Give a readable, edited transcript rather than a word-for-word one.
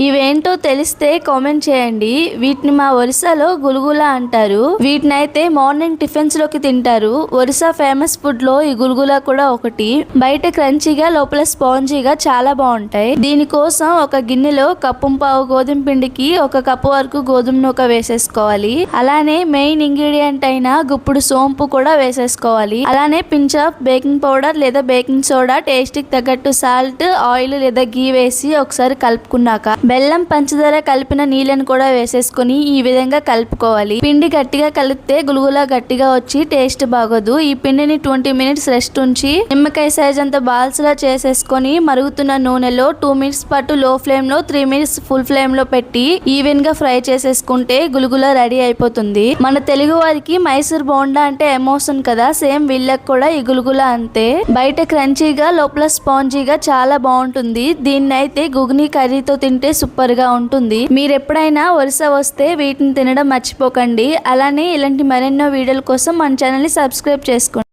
ఇవేంటో తెలిస్తే కామెంట్ చేయండి. వీటిని మా ఒరిస్సాలో గులుగులా అంటారు. వీటినైతే మార్నింగ్ టిఫిన్స్ లోకి తింటారు. ఒరిస్సా ఫేమస్ ఫుడ్ లో ఈ గులుగులా కూడా ఒకటి. బయట క్రంచీగా లోపల స్పాంజీగా చాలా బాగుంటాయి. దీనికోసం ఒక గిన్నెలో కప్పుంపావు గోధుమ పిండికి 1 కప్పు వరకు గోధుమ నూక వేసేసుకోవాలి. అలానే మెయిన్ ఇంగ్రీడియంట్ అయిన గుప్పుడు సోంపు కూడా వేసేసుకోవాలి. అలానే పించ్ ఆఫ్ బేకింగ్ పౌడర్ లేదా బేకింగ్ సోడా, టేస్ట్ కి తగ్గట్టు సాల్ట్, ఆయిల్ లేదా గీ వేసి ఒకసారి కలుపుకున్నాక బెల్లం, పంచదార కలిపిన నీళ్ళని కూడా వేసేసుకుని ఈ విధంగా కలుపుకోవాలి. పిండి గట్టిగా కలిపితే గులుగులా గట్టిగా వచ్చి టేస్ట్ బాగోదు. ఈ పిండిని 20 మినిట్స్ రెస్ట్ ఉంచి నిమ్మకాయ సైజ్ అంత బాల్స్ లా చేసేసుకొని మరుగుతున్న నూనెలో 2 మినిట్స్ పాటు లో ఫ్లేమ్ లో, 3 మినిట్స్ ఫుల్ ఫ్లేమ్ లో పెట్టి ఈవెన్ గా ఫ్రై చేసేసుకుంటే గులుగులా రెడీ అయిపోతుంది. మన తెలుగు వారికి మైసూర్ బోండా అంటే ఎమోషన్ కదా, సేమ్ వీళ్ళకి కూడా ఈ గులుగులా అంతే. బయట క్రంచీగా లోపల స్పాంజీగా చాలా బాగుంటుంది. దీన్ని అయితే గుగ్నీ కర్రీతో తింటే సూపర్ గా ఉంటుంది. మీరు ఎప్పుడైనా ఒరిస్సా వస్తే వీటిని తినడం మర్చిపోకండి. అలానే ఇలాంటి మరెన్నో వీడియోల కోసం మన ఛానల్ ని సబ్స్క్రైబ్ చేసుకోండి.